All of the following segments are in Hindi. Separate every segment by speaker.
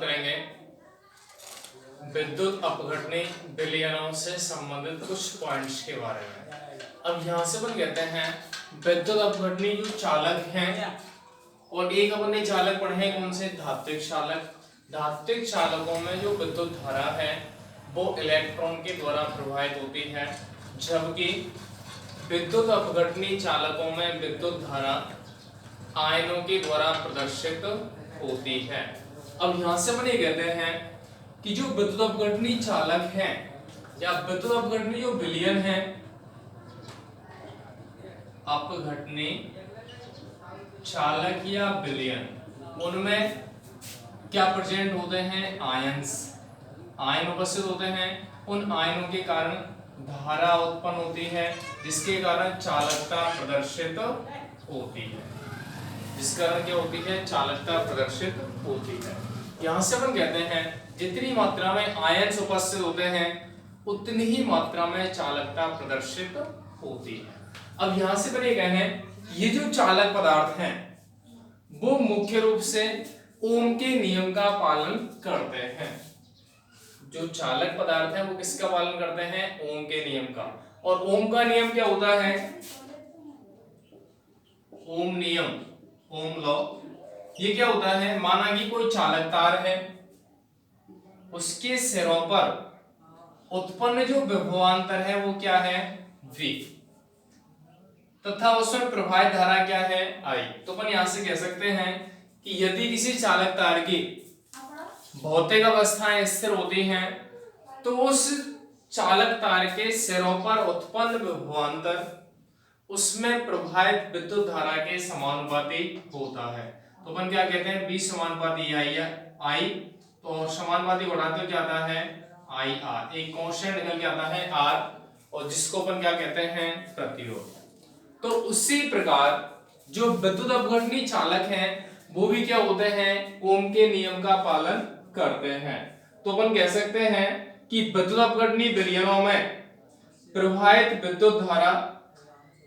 Speaker 1: करेंगे विद्युत अपघटनी विलयनों से संबंधित कुछ पॉइंट्स के बारे में। अब यहाँ से अपन कहते हैं विद्युत अपघटनी जो चालक हैं, और एक अपन ने चालक पढ़े हैं कौन से, धात्विक चालक। धात्विक चालकों में जो विद्युत धारा है वो इलेक्ट्रॉन के द्वारा प्रवाहित होती है, जबकि विद्युत अपघटनी चालकों में विद्युत धारा आयनों के द्वारा प्रदर्शित होती है। अब यहाँ से अपन ये कहते हैं कि जो विद्युत अपघटनी चालक हैं या विद्युत अपघटनी जो विलयन है, अपघटनी चालक या विलयन, उनमें क्या प्रेजेंट होते हैं, आयंस, आयन उपस्थित होते हैं। उन आयनों के कारण धारा उत्पन्न होती है, जिसके कारण चालकता प्रदर्शित होती है, जिस कारण क्या होती है, चालकता प्रदर्शित होती है। यहाँ से अपन कहते हैं जितनी मात्रा में आयन्स उपस्थित होते हैं उतनी ही मात्रा में चालकता प्रदर्शित होती है। अब यहाँ से अपन ये कहें ये जो चालक पदार्थ हैं वो मुख्य रूप से ओम के नियम का पालन करते हैं। जो चालक पदार्थ है वो किसका पालन करते हैं, ओम के नियम का। और ओम का नियम क्या होता है, ओम नियम, ओम लॉ। ये क्या होता है, माना कि कोई चालक तार है, उसके सिरों पर उत्पन्न जो विभवांतर है वो क्या है, V, तथा उसमें प्रवाहित धारा क्या है, I। तो अपन यहां से कह सकते हैं कि यदि किसी चालक तार की भौतिक अवस्थाएं स्थिर होती हैं तो उस चालक तार के सिरों पर उत्पन्न विभवांतर उसमें प्रवाहित विद्युत धारा के समानुपाती होता है। तो अपन क्या कहते हैं, B समानुपाती I। तो समानुपाती बढ़ाते क्या आता है, IR, एक कांस्टेंट निकल के आता है R, और जिसको अपन क्या कहते हैं, प्रतिरोध। तो उसी प्रकार जो विद्युत अपघटनी चालक हैं वो भी क्या होते हैं, ओम के नियम का पालन करते हैं। तो अपन कह सकते हैं कि विद्युत अपघटनी विलयनों में प्रवाहित विद्युत धारा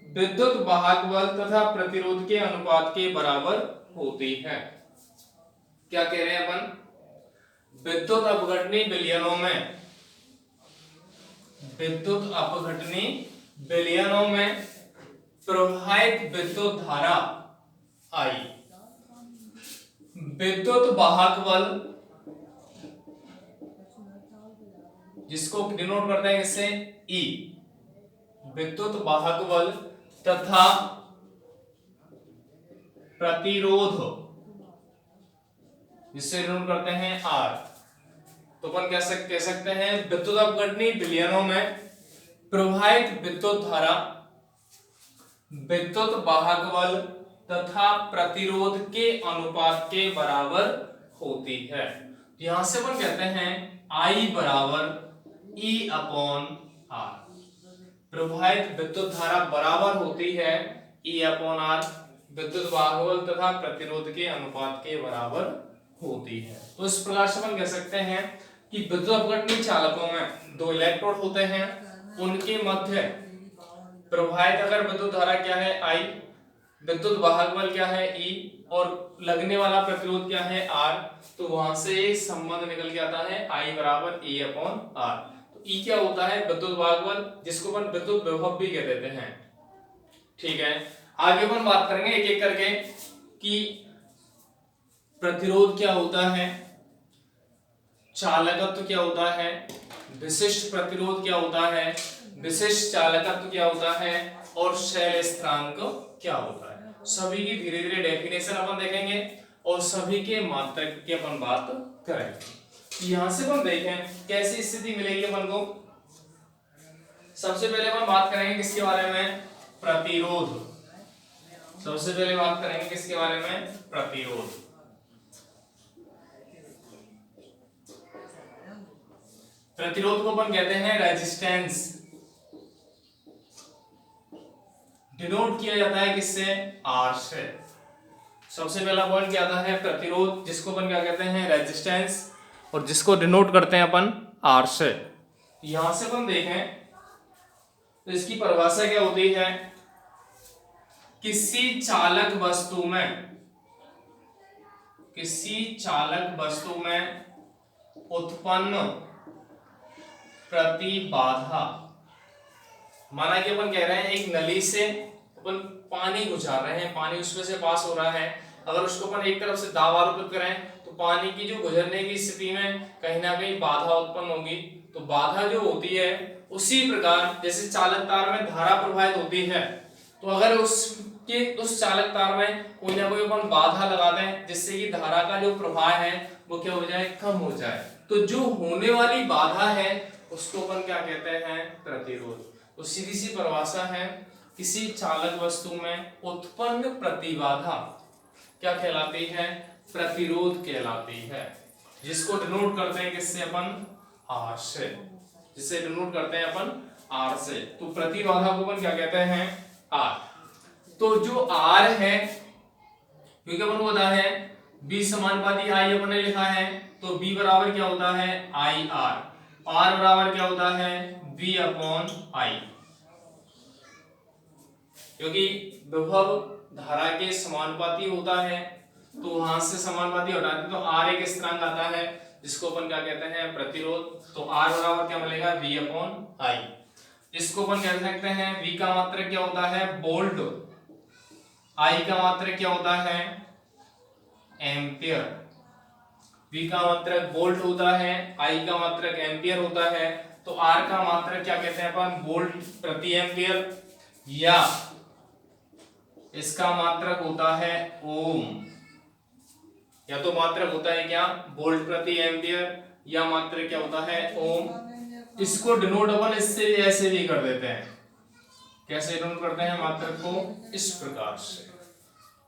Speaker 1: विद्युत वाहक बल तथा प्रतिरोध के अनुपात के बराबर होती है। क्या कह रहे हैं अपन, विद्युत अपघटनी विलयनों में, विद्युत अपघटनी विलयनों में प्रवाहित विद्युत धारा I विद्युत वाहक बल, जिसको डिनोट करते हैं इससे E, विद्युत वाहक बल तथा प्रतिरोध, जिससे डिनोट करते हैं R। तो अपन कह सकते हैं विद्युत अपघटनी विलयनों में प्रवाहित विद्युत धारा विद्युत वाहक बल तथा प्रतिरोध के अनुपात के बराबर होती है। यहां से अपन कहते हैं I बराबर E/R, प्रवाहित विद्युत धारा बराबर होती है E/R, विद्युत वाहक बल तथा प्रतिरोध के अनुपात के बराबर होती है। तो इस प्रकार से अपन कह सकते हैं कि विद्युत अपघटनी चालकों में दो इलेक्ट्रोड होते हैं, उनके मध्य प्रवाहित अगर विद्युत धारा क्या है I, विद्युत वाहक बल क्या है E, और लगने वाला प्रतिरोध क्या है R, तो वहां से संबंध निकल के आता है I बराबर E/R। तो E क्या होता है, विद्युत वाहक बल, जिसको अपन विद्युत विभव भी कह देते हैं। ठीक है, आगे अपन बात करेंगे एक एक करके कि प्रतिरोध क्या होता है, चालकत्व क्या होता है, विशिष्ट प्रतिरोध क्या होता है, विशिष्ट चालकत्व क्या होता है, और शैल स्थिरांक क्या होता है। सभी की धीरे धीरे डेफिनेशन अपन देखेंगे और सभी के मात्रक की अपन बात करेंगे। यहां से अपन देखें कैसी स्थिति मिलेगी अपन को। सबसे पहले अपन बात करेंगे किसके बारे में, प्रतिरोध। सबसे पहले बात करेंगे किसके बारे में, प्रतिरोध। प्रतिरोध को अपन कहते हैं रेजिस्टेंस, डिनोट किया जाता है किससे, R से। सबसे पहला पॉइंट क्या आता है, प्रतिरोध, जिसको अपन क्या कहते हैं, रेजिस्टेंस, और जिसको डिनोट करते हैं अपन R से। यहां से अपन देखें तो इसकी परिभाषा क्या होती है, किसी चालक वस्तु में किसी चालक वस्तु में उत्पन्न प्रतिबाधा। माना कि अपन कह रहे हैं एक नली से अपन पानी गुजार रहे हैं, पानी उसमें से पास हो रहा है, अगर उसको अपन एक तरफ से दाब आरोपित करें तो पानी की जो गुजरने की स्थिति में कहीं ना कहीं बाधा उत्पन्न होगी। तो बाधा जो होती है उसी प्रकार जैसे चालक तार में धारा प्रवाहित होती है, तो अगर उस चालक तार में कोई ना कोई अपन बाधा लगा दें जिससे कि धारा का जो प्रवाह है वो क्या हो जाए, कम हो जाए, तो जो होने वाली बाधा है उसको अपन क्या कहते हैं, प्रतिरोध। तो सीधी सी परिभाषा है, किसी चालक वस्तु में उत्पन्न प्रतिबाधा क्या कहलाती है, प्रतिरोध कहलाती है, जिसको डिनोट करते हैं किससे, अपन आर से, जिससे डिनोट करते हैं अपन आर से। तो प्रतिबाधा को अपन क्या कहते हैं, आर। तो जो आर है, क्योंकि अपन को पता है बी समानुपाती आई अपन ने लिखा है, तो बी बराबर क्या होता है, आई आर, आर बराबर क्या होता है, बी अपॉन आई, क्योंकि विभव धारा के समानुपाती होता है, तो वहां से समानुपाती हटाते तो आर एक स्थिरांक आता है जिसको अपन क्या कहते हैं, प्रतिरोध। तो आर बराबर क्या मिलेगा, वी अपॉन आई। इसको अपन कह सकते हैं वी का मात्रक क्या होता है, वोल्ट, आई का मात्रक क्या होता है, एम्पियर। वी का मात्रक वोल्ट होता है, आई का मात्रक एम्पियर होता है, तो आर का मात्रक क्या कहते हैं अपन, वोल्ट प्रति एम्पियर, या इसका मात्रक होता है ओम, या तो मात्रक होता है क्या, वोल्ट प्रति एम्पियर, या मात्रक क्या होता है, ओम। इसको डिनोट अपन इससे ऐसे भी कर देते हैं, कैसे डिनोट करते हैं मात्रक को, इस प्रकार से,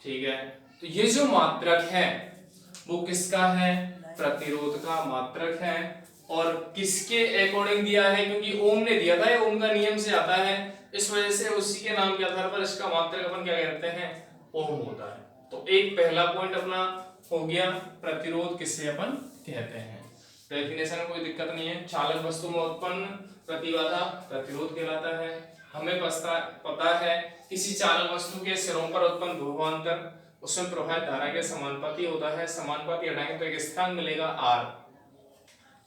Speaker 1: ठीक है। तो ये जो मात्रक है वो किसका है, प्रतिरोध का मात्रक है, और किसके अकॉर्डिंग दिया है, क्योंकि ओम ने दिया था, ओम का नियम से आता है, इस वजह से उसी के नाम के आधार पर इसका मात्रक अपन क्या कहते हैं, ओम होता है। तो एक पहला पॉइंट अपना हो गया, प्रतिरोध किसे अपन कहते हैं। डेफिनेशन में कोई दिक्कत नहीं है, चालक वस्तु में उत्पन्न प्रतिबाधा प्रतिरोध कहलाता है। हमें पता है किसी चालक वस्तु के सिरों पर उत्पन्न विभवांतर उसमें प्रवाहित धारा के समानुपाती होता है, समानुपाती हटाएंगे तो एक स्थान मिलेगा आर,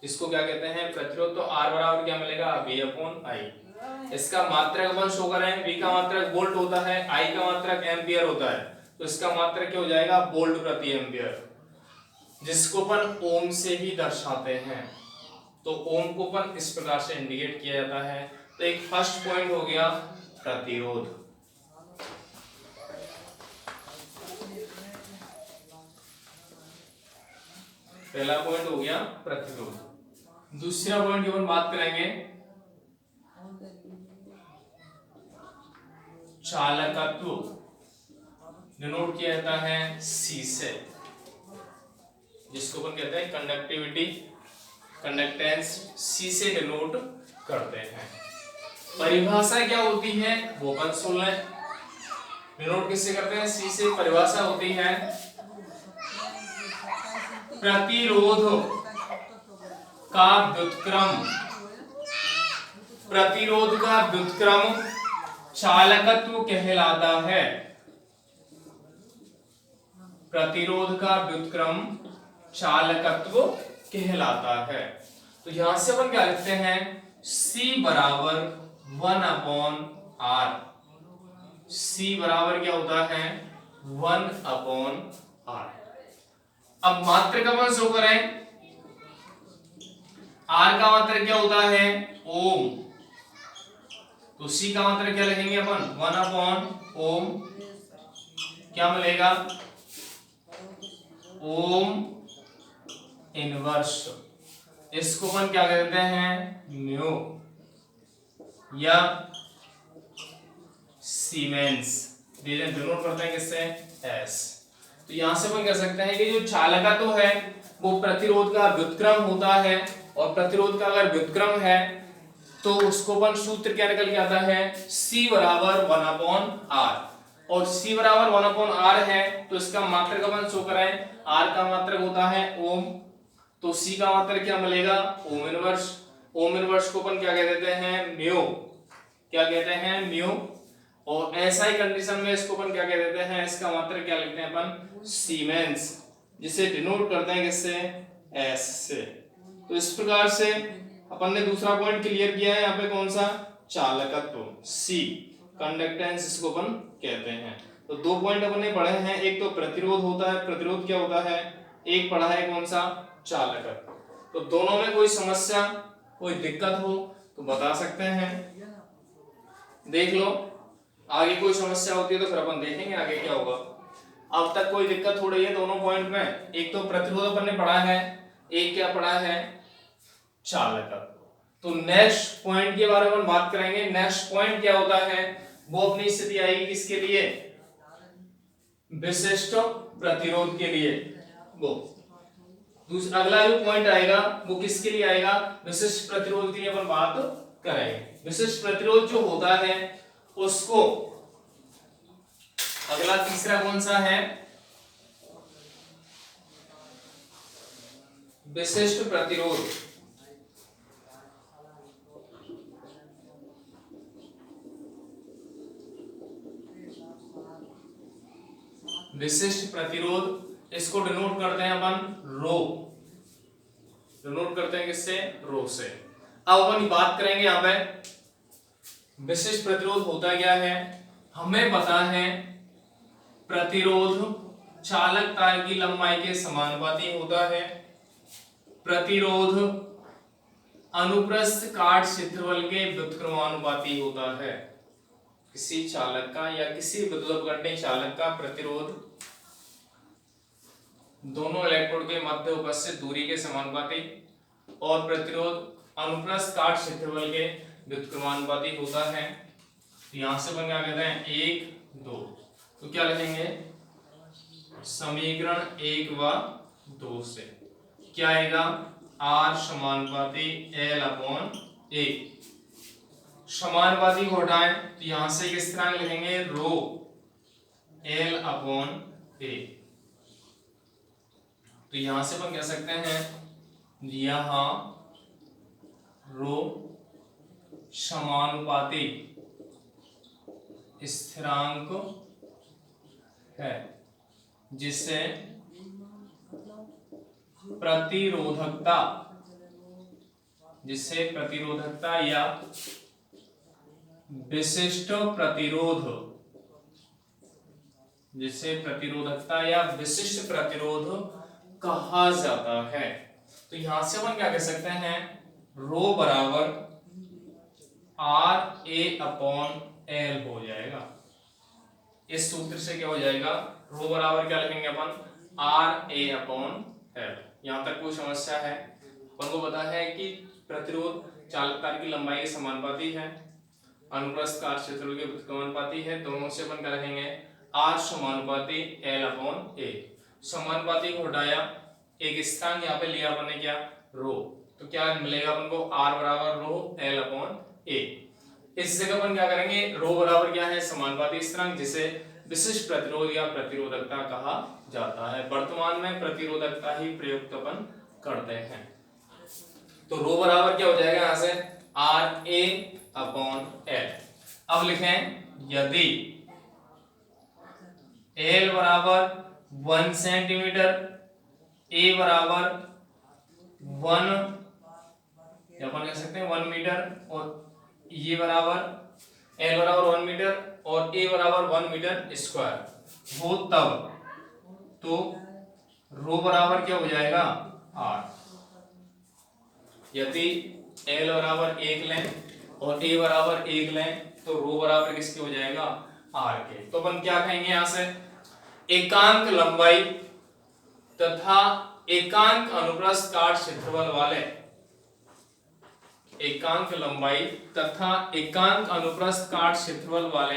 Speaker 1: इसको क्या कहते हैं, प्रतिरोध। तो आर बराबर क्या मिलेगा, वी अपॉन आई। इसका मात्रक अपन शो करें, वी का मात्रक वोल्ट होता है, आई का मात्रक एम्पियर होता है, तो इसका मात्रक क्या हो जाएगा, वोल्ट प्रति एम्पियर, जिसको अपन ओम से भी दर्शाते हैं। तो ओम को अपन इस प्रकार से इंडिकेट किया जाता है। तो एक फर्स्ट पॉइंट हो गया प्रतिरोध। पहला पॉइंट हो गया प्रतिरोध। दूसरा पॉइंट की अपन बात करेंगे चालकत्व, डिनोट किया जाता है सी से, जिसको अपन कहते हैं कंडक्टिविटी, कंडक्टेंस, सी से डिनोट करते हैं। परिभाषा क्या होती है वो अपन सुन लें, डिनोट किससे करते हैं, सी से। परिभाषा होती है प्रतिरोध का व्युत्क्रम, प्रतिरोध का व्युत्क्रम चालकत्व कहलाता है, प्रतिरोध का व्युत्क्रम चालकत्व कहलाता है। तो यहां से अपन क्या लिखते हैं, C बराबर 1 अपॉन R, C बराबर क्या होता है, 1 अपॉन R। अब मात्रक अपन शो करें, R का मात्रक क्या होता है, ओम, तो C का मात्रक क्या लिखेंगे अपन, 1 अपॉन ओम, क्या मिलेगा, ओम इनवर्स। इसको अपन क्या कहते हैं, म्यू या सीमेंस, डिनोट करते हैं किससे, एस। तो यहां से अपन कह सकते हैं कि जो चालकत्व है वो प्रतिरोध का व्युत्क्रम होता है, और प्रतिरोध का अगर व्युत्क्रम है तो उसको अपन सूत्र क्या निकल के आता है, C बराबर 1 अपॉन R, और C बराबर 1 अपॉन R है तो इसका मात्रक अपन शो कराएं, R का मात्रक होता है ओम, तो C का मात्रक क्या मिलेगा, ओम इनवर्स। ओम इनवर्स को अपन क्या कह देते हैं, म्यू, क्या कहते हैं, म्यू। और ऐसा ही कंडीशन में इसको अपन क्या कह देते हैं, इसका मात्रक क्या लिखते हैं अपन, सीमेंस, जिसे डिनोट करते हैं किससे, एस से। तो इस प्रकार से अपन ने दूसरा पॉइंट क्लियर किया है। यहाँ पे कौन सा, चालकत्व, सी कंडक्टेंस इसको अपन कहते हैं। तो दो पॉइंट अपन ने पढ़े हैं, एक तो प्रतिरोध होता है, प्रतिरोध क्या होता है, एक पढ़ा है कौन सा, चालकत्व। तो दोनों में कोई समस्या कोई दिक्कत हो तो बता सकते हैं, देख लो। आगे कोई समस्या होती है तो फिर अपन देखेंगे आगे क्या होगा। अब तक कोई दिक्कत हो रही है दोनों पॉइंट में, एक तो प्रतिरोध अपन ने पढ़ा है, एक क्या पढ़ा है, चालकत्व। तो नेक्स्ट पॉइंट के बारे में बात करेंगे। नेक्स्ट पॉइंट क्या होता है, वो अपनी स्थिति आएगी किसके लिए, विशिष्ट प्रतिरोध के लिए। वो दूसरा अगला जो पॉइंट आएगा वो किसके लिए आएगा, विशिष्ट प्रतिरोध के लिए अपन बात करेंगे। विशिष्ट प्रतिरोध जो होता है उसको, अगला तीसरा कौन सा है, विशिष्ट प्रतिरोध। विशिष्ट प्रतिरोध इसको डिनोट करते हैं अपन रो, डिनोट करते हैं किससे, रो से। अब अपन बात करेंगे यहाँ पे विशिष्ट प्रतिरोध होता क्या है। हमें पता है प्रतिरोध चालक तार की लंबाई के समानुपाती होता है। प्रतिरोध अनुप्रस्थ काट क्षेत्रफल के व्युत्क्रमानुपाती होता है। किसी चालक का या किसी विद्युत चालक का प्रतिरोध दोनों इलेक्ट्रोड के मध्य उपस्थित दूरी के समानुपाती और प्रतिरोध अनुप्रस्थ काट क्षेत्रफल के व्युत्क्रमानुपाती होता है। यहां से अपन क्या कहते हैं, 1 2, तो क्या लिखेंगे, समीकरण 1 व 2 से क्या आएगा, R समानुपाती L/A। समानुपाती को हटाएं तो यहां से किस तरह लिखेंगे, रो L/A। तो यहां से अपन कह सकते हैं, यहां रो समानुपाती स्थिरांक है जिससे प्रतिरोधकता या विशिष्ट प्रतिरोध, जिसे प्रतिरोधकता या विशिष्ट प्रतिरोध कहा जाता है। तो यहां से अपन क्या कह सकते हैं, रो बराबर RA/L हो जाएगा। इस सूत्र से क्या हो जाएगा, रो बराबर क्या लिखेंगे अपन, RA/L। यहां तक कोई समस्या है, अपन को पता है कि प्रतिरोध चालक तार की लंबाई के समानुपाती है, अनुप्रस्थ काट क्षेत्रफल के व्युत्क्रमानुपाती है। दोनों से अपन क्या लिखेंगे, R समानुपाती L/A। समानुपाती को हटाया, एक स्थान यहाँ पे लिया अपन ने क्या, रो, तो क्या मिलेगा अपन को, R बराबर रो L/A। इस जगह अपन क्या करेंगे, रो बराबर क्या है, समानुपाती स्थिरांक जिसे विशिष्ट प्रतिरोध या प्रतिरोधकता कहा जाता है। वर्तमान में प्रतिरोधकता ही प्रयुक्त अपन करते हैं। तो रो बराबर क्या हो जाएगा यहाँ से, RA/L। अब लिखें, यदि L बराबर 1 सेंटीमीटर, A बराबर 1 या अपन कह सकते हैं 1 मीटर, और ये बराबर L बराबर 1 मीटर और A बराबर 1 मीटर स्क्वायर हो, तब तो रो बराबर क्या हो जाएगा, R। यदि L बराबर 1 लें और A बराबर 1 लें तो रो बराबर किसके हो जाएगा, R के। तो अपन क्या कहेंगे यहाँ से, एकांक लंबाई तथा एकांक अनुप्रस्थ काट क्षेत्रफल वाले, एकांक लंबाई तथा एकांक अनुप्रस्थ काट क्षेत्रफल वाले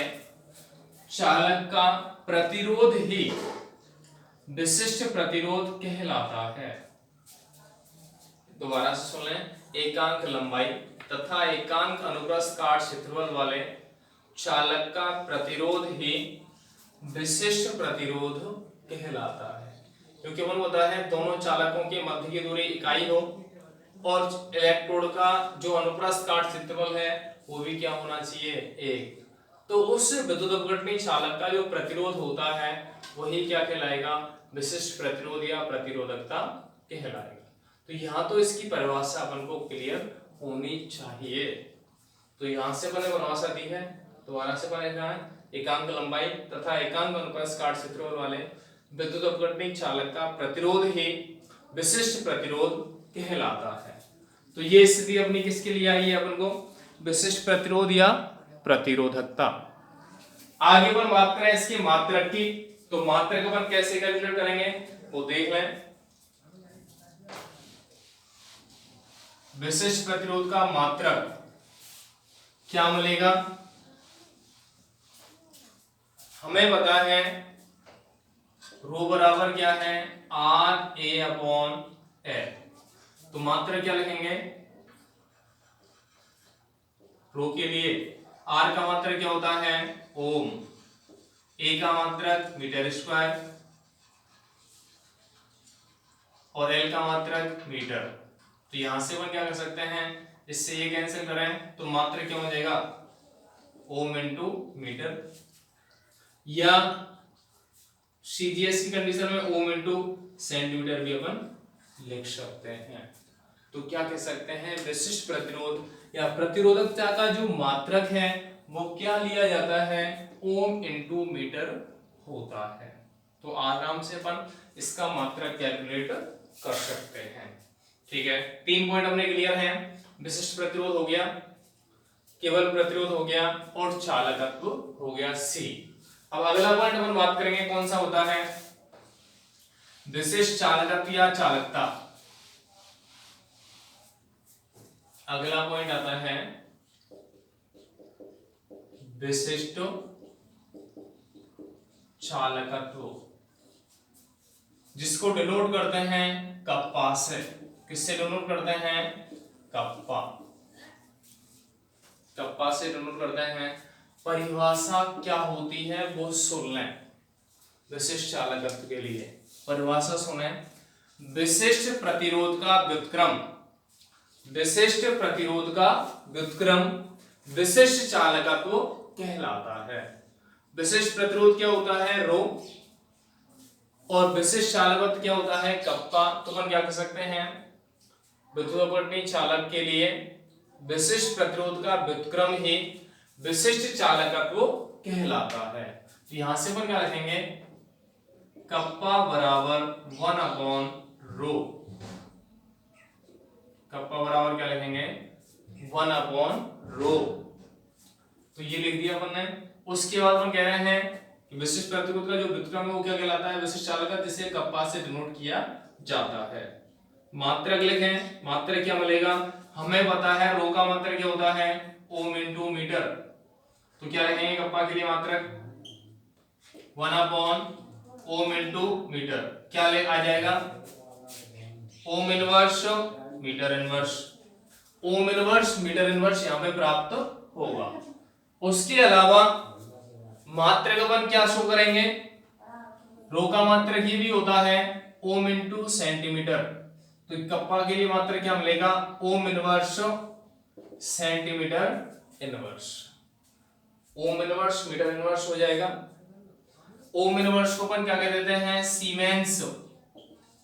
Speaker 1: चालक का प्रतिरोध ही विशिष्ट प्रतिरोध कहलाता है। दोबारा से सुन लें, एकांक लंबाई तथा एकांक अनुप्रस्थ काट क्षेत्रफल वाले चालक का प्रतिरोध ही विशिष्ट प्रतिरोध कहलाता है। क्योंकि अपन होता है दोनों चालकों के मध्य की दूरी इकाई हो और इलेक्ट्रोड का जो अनुप्रस्थ काट क्षेत्रफल है वो भी क्या होना चाहिए, 1। तो उस विद्युत अपघटनी चालक का जो प्रतिरोध होता है वही क्या कहलाएगा, विशिष्ट प्रतिरोध या प्रतिरोधकता कहलाएगा। तो यहाँ तो इसकी परिभाषा अपन को क्लियर होनी चाहिए। तो यहाँ से अपन ने परिभाषा दी है, दोबारा से अपन है एकांक लंबाई तथा एकांक अनुप्रस्थ काट क्षेत्रफल वाले विद्युत अपघटनी चालक का प्रतिरोध ही विशिष्ट प्रतिरोध कहलाता है। तो ये स्थिति अपनी किसके लिए आई है, अपन को विशिष्ट प्रतिरोध या प्रतिरोधकता। आगे अपन बात करें इसकी मात्रक की, तो मात्रक अपन कैसे कैलकुलेट करेंगे वो देख लें। विशिष्ट प्रतिरोध का मात्रक क्या मिलेगा, हमें पता है रो बराबर क्या है आर ए अपॉन एल। तो मात्रक क्या लिखेंगे रो के लिए, आर का मात्रक क्या होता है ओम, ए का मात्रक मीटर स्क्वायर और एल का मात्रक मीटर। तो यहां से अपन क्या कर सकते हैं, इससे ये कैंसिल करें तो मात्रक क्या हो जाएगा ओम इंटू मीटर, या सीजीएस की कंडीशन में ओम इंटू सेंटीमीटर भी अपन लिख सकते हैं। तो क्या कह सकते हैं विशिष्ट प्रतिरोध या प्रतिरोधकता का जो मात्रक है वो क्या लिया जाता है ओम इंटू मीटर होता है। तो आराम से अपन इसका मात्रक कैलकुलेट कर सकते हैं। ठीक है, 3 पॉइंट अपने क्लियर हैं। विशिष्ट प्रतिरोध हो गया, केवल प्रतिरोध हो गया और चालकत्व हो गया सी। अब अगला पॉइंट अपन बात करेंगे कौन सा होता है विशिष्ट चालकत्व या चालकता। अगला पॉइंट आता है विशिष्ट चालकत्व, जिसको डिनोट करते हैं कप्पा से। किससे डिनोट करते हैं कप्पा, कप्पा से डिनोट करते हैं। परिभाषा क्या होती है वो सुन लें विशिष्ट चालकत्व के लिए। परिभाषा सुने, विशिष्ट प्रतिरोध का व्युत्क्रम, विशिष्ट प्रतिरोध का व्युत्क्रम विशिष्ट चालकत्व कहलाता है। विशिष्ट प्रतिरोध क्या होता है रो और विशिष्ट चालकत्व क्या होता है कप्पा। तो अपन क्या कर सकते हैं विद्युत अपघटनी चालक के लिए विशिष्ट प्रतिरोध का व्युत्क्रम ही विशिष्ट चालकत्व कहलाता है। तो यहां से अपन क्या लिखेंगे कप्पा बराबर 1 अपॉन रो, कप्पा बराबर क्या लिखेंगे 1 अपॉन रो। तो ये लिख दिया अपन ने। उसके बाद हम कह रहे हैं कि विशिष्ट प्रतिरोध का जो व्युत्क्रम है वो क्या कहलाता है विशिष्ट चालकत्व, जिसे कप्पा से डिनोट किया जाता है। मात्रक लिखें, मात्रक क्या मिलेगा, हमें पता है रो का मात्रक क्या होता है ओम इंटू मीटर। तो क्या लिखेंगे कप्पा के लिए मात्रक 1 अपॉन ओम इंटू मीटर। क्या ले आ जाएगा ohm inverse metre inverse, ohm inverse metre inverse यहां पे प्राप्त होगा। उसके अलावा मात्रक अपन क्या शो करेंगे, रो का मात्रक ये भी होता है ओम इंटू सेंटीमीटर। तो कप्पा के लिए मात्रक क्या मिलेगा ohm inverse centimetre inverse, ohm inverse metre inverse हो जाएगा। ओम इनवर्स को अपन क्या कह देते हैं सीमेंस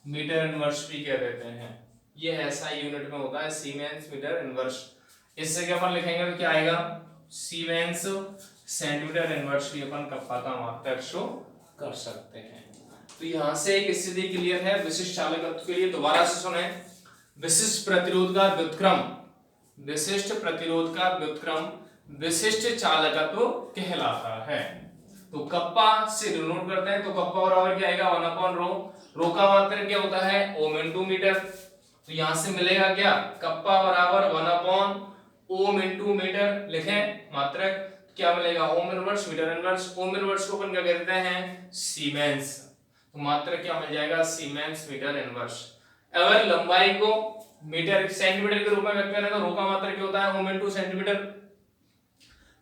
Speaker 1: मीटर इनवर्स भी कह देते हैं। ये ऐसा यूनिट में होता है सीमेंस मीटर इनवर्स। इससे क्या अपन लिखेंगे तो क्या आएगा सीमेंस सेंटीमीटर इनवर्स भी अपन कप्पा का मात्रक शो कर सकते हैं। तो यहां से एक स्थिति क्लियर है विशिष्ट चालकत्व के लिए। दोबारा से सुने, विशिष्ट प्रतिरोध का व्युत्क्रम, विशिष्ट प्रतिरोध का व्युत्क्रम विशिष्ट चालकत्व कहलाता है। तो कप्पा से डिनोट करते हैं तो कप्पा बराबर क्या आएगा 1 अपॉन रो, रो का मात्रक क्या होता है ओम इंटू मीटर। तो यहां से मिलेगा क्या कप्पा बराबर 1 अपॉन ओम इंटू मीटर। लिखें मात्रक क्या मिलेगा ohm inverse metre inverse, ohm inverse को अपन क्या कहते हैं सीमेंस। तो मात्रक क्या मिल जाएगा सीमेंस मीटर इनवर्स। अगर लंबाई को मीटर सेंटीमीटर के रूप में व्यक्त करें तो रो का मात्रक क्या होता है ओम इंटू सेंटीमीटर।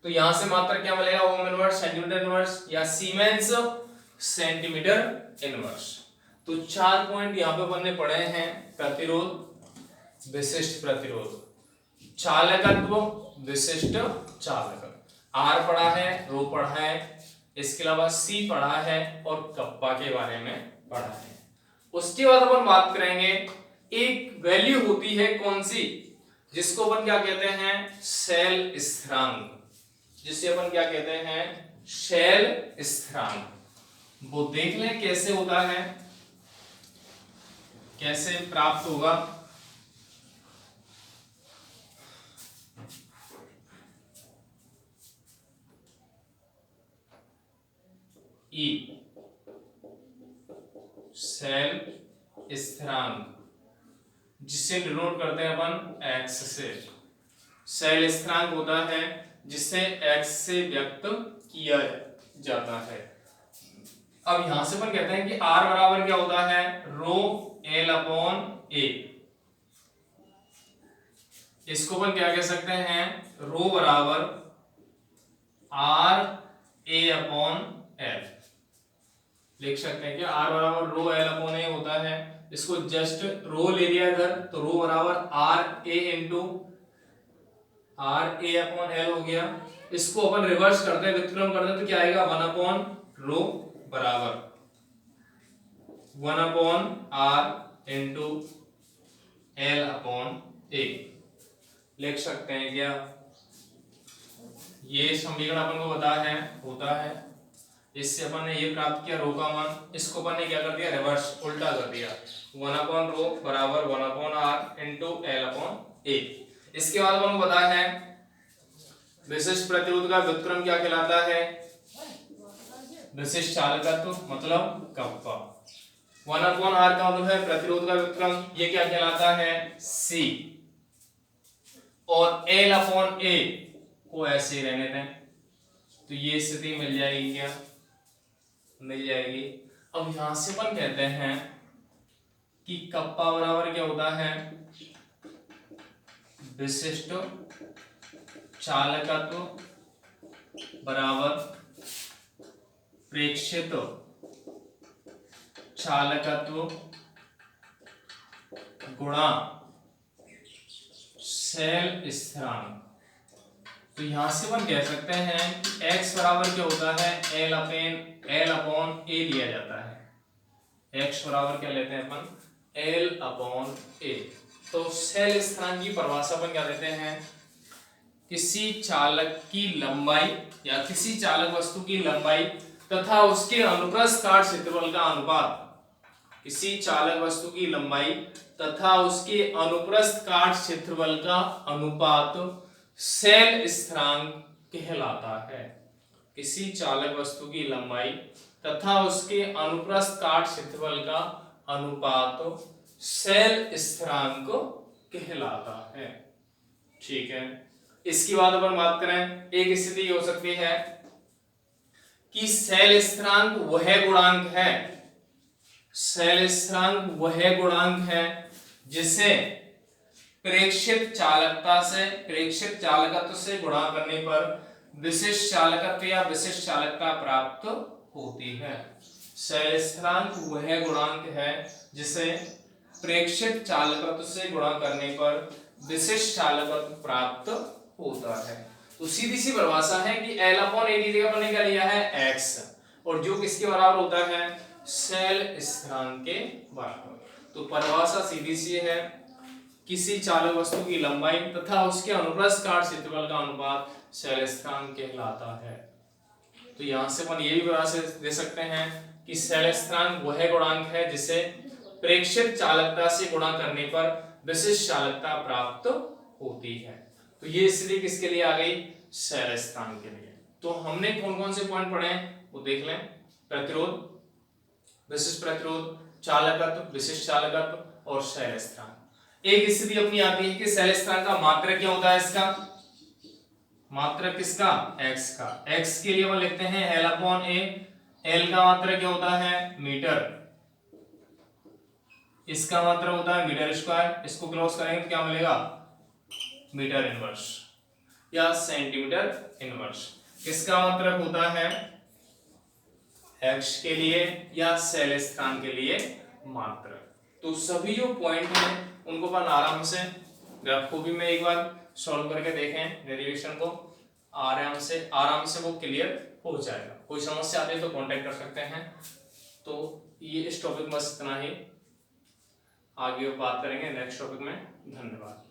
Speaker 1: तो यहां से मात्रक क्या मिलेगा ओम इनवर्स सेंटीमीटर इनवर्स या सीमेंस सेंटीमीटर इनवर्स। तो 4 पॉइंट यहां पे अपन ने पढ़े हैं, प्रतिरोध, विशिष्ट प्रतिरोध, चालकत्व, विशिष्ट चालकत्व, आर पढ़ा है, रो पढ़ा है, इसके अलावा सी पढ़ा है और कप्पा के बारे में पढ़ा है। उसके बाद अपन बात करेंगे, एक वैल्यू होती है कौन सी, जिसको अपन क्या कहते हैं, शेल स्थिरांक, जिसे अपन क्या कहते हैं, शेल स्थिरांक। वो देख लें कैसे होता है, कैसे प्राप्त होगा। ई शेल स्थिरांक, जिसे डिनोट करते हैं अपन x से। शेल स्थिरांक होता है जिसे x से व्यक्त किया जाता है। अब यहां से अपन कहते हैं कि r बराबर क्या होता है, रो एल अपॉन ए। इसको अपन क्या कह सकते हैं, रो बराबर आर ए अपॉन एल लिख सकते हैं। क्या आर बराबर रो एल अपॉन ए होता है, इसको जस्ट रो ले लिया इधर, तो रो बराबर R A into R A upon L हो गया। इसको अपन रिवर्स करते हैं, व्युत्क्रम करते हैं, तो क्या आएगा, वन अपॉन रो बराबर one upon R into L upon A लिख सकते हैं। क्या ये समीकरण अपन को पता है होता है, इससे अपन ने ये प्राप्त किया रो का मान, इसको अपन ने क्या कर दिया, रिवर्स उल्टा कर दिया, वन अपॉन रो बराबर one upon R into L upon A. इसके बाद अपन को पता है विशिष्ट प्रतिरोध का व्युत्क्रम क्या कहलाता है, विशिष्ट चालकत्व मतलब कप्पा। वन अपॉन आर का मतलब है प्रतिरोध का व्युत्क्रम, ये क्या कहलाता है, सी। और एल अपॉन ए को ऐसे ही रहने दें, तो ये स्थिति मिल जाएगी, क्या मिल जाएगी। अब यहां से अपन कहते हैं कि कप्पा बराबर क्या होता है, विशिष्ट चालकत्व बराबर प्रेक्षित चालकत्व गुणा शेल स्थिरांक। तो यहां से अपन कह सकते हैं कि x बराबर क्या होता है, एल अपॉन ए लिया जाता है। x बराबर क्या लेते हैं अपन, एल अपॉन ए। तो शेल स्थिरांक की परिभाषा अपन क्या देते हैं, किसी चालक की लंबाई या किसी चालक वस्तु की लंबाई तथा उसके अनुप्रस्थ काट क्षेत्रफल का अनुपात, किसी चालक वस्तु की लंबाई तथा उसके अनुप्रस्थ काट क्षेत्रफल का अनुपात शेल स्थिरांक कहलाता है। किसी चालक वस्तु की लंबाई तथा उसके अनुप्रस्थ काट क्षेत्रफल का अनुपात शेल स्थिरांक कहलाता है। ठीक है, इसके बाद अपन बात करें, एक स्थिति हो सकती है कि शेल स्थिरांक वह गुणांक है, शेल स्थिरांक वह गुणांक है जिसे प्रेक्षित चालकत्व से गुणा करने पर विशिष्ट चालकत्व या विशिष्ट चालकता प्राप्त होती है। शेल स्थिरांक वह गुणांक है जिसे प्रेक्षित चालकत्व से गुणा करने पर विशिष्ट चालकत्व प्राप्त होता है। तो सीधी सी परिभाषा है कि L अपॉन A की जगह पर क्या लिया है, x, और जो किसके बराबर होता है, शेल स्थिरांक के बराबर। तो परिभाषा सीधी सी है, किसी चालक वस्तु की लंबाई तथा उसके अनुप्रस्थ काट क्षेत्रफल का अनुपात शेल स्थिरांक कहलाता है। तो यहां से अपन ये भी परिभाषा दे सकते हैं कि शेल स्थिरांक वह गुणांक है जिसे प्रेक्षित चालकता से गुणा करने पर विशिष्ट चालकता प्राप्त होती है। तो ये स्थिति किसके लिए आ गई, शेल स्थिरांक के लिए। तो हमने कौन कौन से पॉइंट पढ़े हैं वो देख लें, प्रतिरोध, विशिष्ट प्रतिरोध, चालकत्व, विशिष्ट चालकत्व और शेल स्थिरांक। एक स्थिति अपनी आती है कि शेल स्थिरांक का मात्रक क्या होता है, इसका मात्रक किसका, x का। x के लिए हम लिखते हैं L अपॉन A, L का मात्रक क्या होता है, मीटर, इसका मात्रक होता है मीटर स्क्वायर, इसको क्रॉस करेंगे तो क्या मिलेगा, मीटर इनवर्स या सेंटीमीटर इनवर्स। किसका मात्रक होता है, x के लिए या शेल स्थिरांक के लिए मात्रक। तो सभी जो पॉइंट हैं उनको अपन आराम से ग्राफ को भी मैं एक बार सॉल्व करके देखें, डेरिवेशन को आराम से वो क्लियर हो जाएगा। कोई समस्या आती है तो कांटेक्ट कर सकते हैं। तो ये इस टॉपिक में बस इतना ही, आगे बात करेंगे नेक्स्ट टॉपिक में। धन्यवाद।